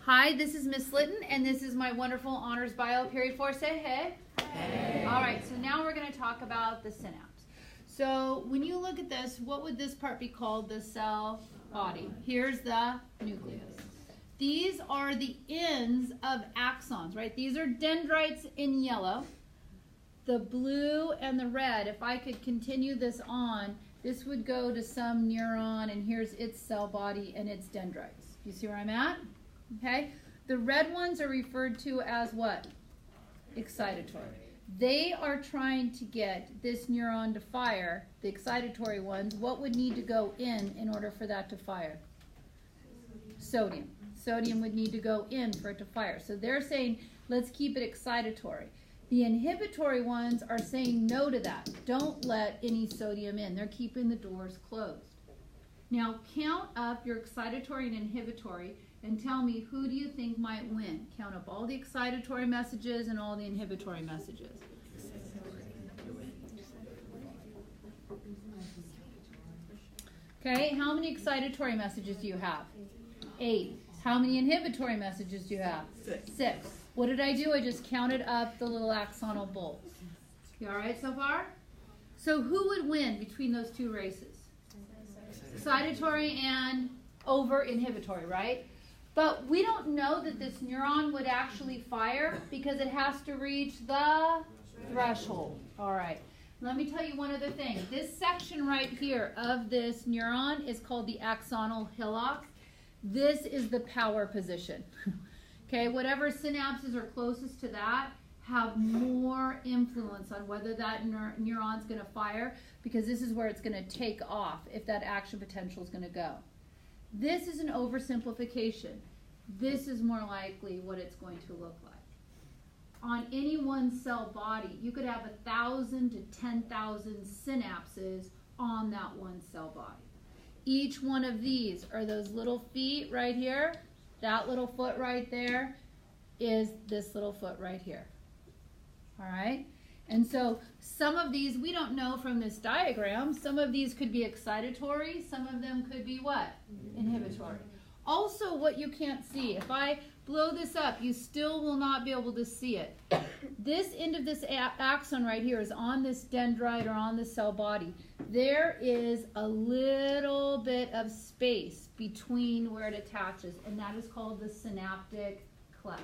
Hi, this is Miss Litton, and this is my wonderful honors bio. Period 4. Say hey. Hey. All right, so now we're going to talk about the synapse. So when you look at this, what would this part be called? The cell body. Here's the nucleus. These are the ends of axons, right? These are dendrites in yellow. The blue and the red, if I could continue this on, this would go to some neuron, and here's its cell body and its dendrites. You see where I'm at? Okay? The red ones are referred to as what? Excitatory. They are trying to get this neuron to fire, the excitatory ones. What would need to go in order for that to fire? Sodium. Sodium would need to go in for it to fire. So they're saying, let's keep it excitatory. The inhibitory ones are saying no to that. Don't let any sodium in. They're keeping the doors closed. Now count up your excitatory and inhibitory and tell me, who do you think might win? Count up all the excitatory messages and all the inhibitory messages. Okay, how many excitatory messages do you have? 8. How many inhibitory messages do you have? 6. What did I do? I just counted up the little axonal bolts. You all right so far? So who would win between those two races? Excitatory and over inhibitory, right? But we don't know that this neuron would actually fire because it has to reach the threshold. All right. Let me tell you one other thing. This section right here of this neuron is called the axonal hillock. This is the power position. Okay, whatever synapses are closest to that have more influence on whether that neuron's going to fire, because this is where it's going to take off if that action potential is going to go. This is an oversimplification. This is more likely what it's going to look like. On any one cell body, you could have 1,000 to 10,000 synapses on that one cell body. Each one of these are those little feet right here. That little foot right there is this little foot right here. All right? And so some of these we don't know from this diagram. Some of these could be excitatory. Some of them could be what? Inhibitory. Also, what you can't see, if I blow this up, you still will not be able to see it. This end of this axon right here is on this dendrite or on the cell body. There is a little bit of space between where it attaches, and that is called the synaptic cleft.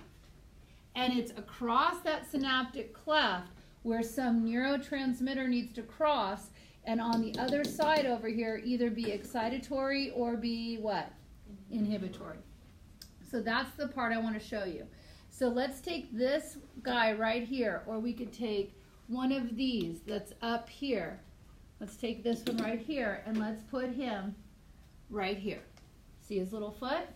And it's across that synaptic cleft where some neurotransmitter needs to cross, and on the other side over here either be excitatory or be what? Inhibitory. So that's the part I want to show you. So let's take this guy right here, or we could take one of these that's up here. Let's take this one right here, and let's put him right here. See his little foot?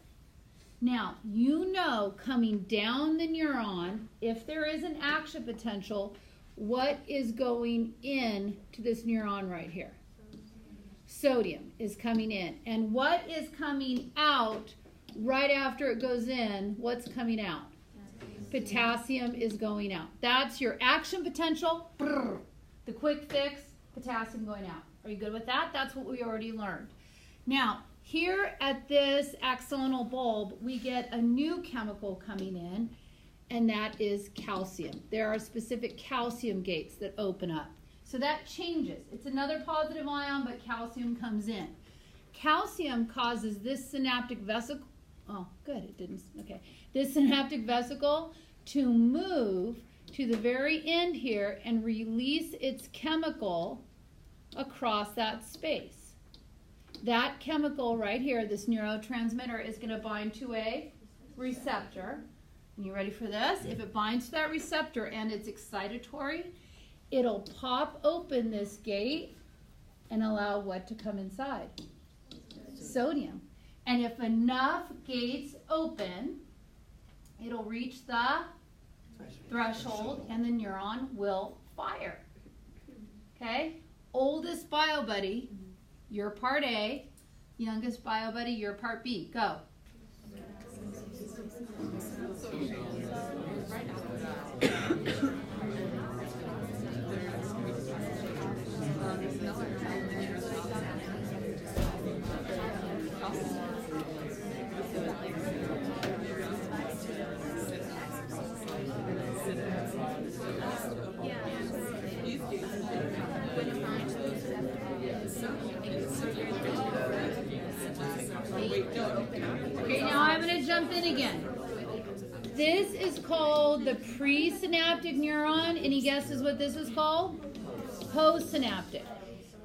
Now, you know, coming down the neuron, if there is an action potential, what is going in to this neuron right here? Sodium is coming in. And what is coming out right after it goes in? What's coming out? Potassium is going out. That's your action potential. The quick fix, potassium going out. Are you good with that? That's what we already learned. Now, here at this axonal bulb, we get a new chemical coming in, and that is calcium. There are specific calcium gates that open up. So that changes. It's another positive ion, but calcium comes in. Calcium causes this synaptic vesicle, oh, good, it didn't, okay. This synaptic vesicle to move to the very end here and release its chemical across that space. That chemical right here, this neurotransmitter, is going to bind to a receptor. And you ready for this? If it binds to that receptor and it's excitatory, it'll pop open this gate and allow what to come inside? Sodium. And if enough gates open, it'll reach the threshold and the neuron will fire. Okay? Oldest bio buddy, you're part A. Youngest bio buddy, you're part B. Go. jump in again. This is called the presynaptic neuron. Any guesses what this is called? Postsynaptic.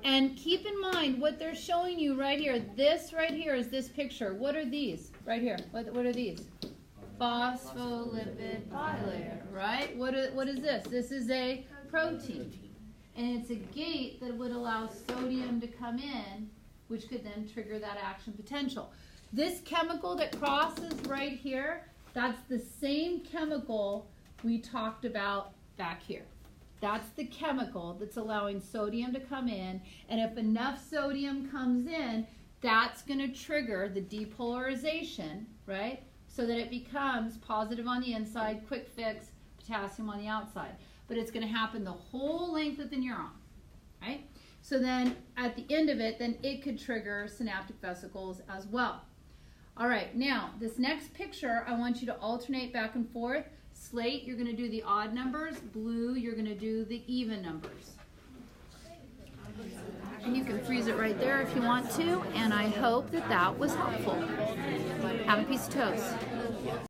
And keep in mind what they're showing you right here. This right here is this picture. What are these right here? What are these? Phospholipid bilayer, right? What is this? This is a protein. And it's a gate that would allow sodium to come in, which could then trigger that action potential. This chemical that crosses right here, that's the same chemical we talked about back here. That's the chemical that's allowing sodium to come in, and if enough sodium comes in, that's going to trigger the depolarization, right? So that it becomes positive on the inside, quick fix, potassium on the outside. But it's going to happen the whole length of the neuron, right? So then at the end of it, then it could trigger synaptic vesicles as well. All right, now this next picture, I want you to alternate back and forth. Slate, you're going to do the odd numbers. Blue, you're going to do the even numbers. And you can freeze it right there if you want to, and I hope that that was helpful. Have a piece of toast.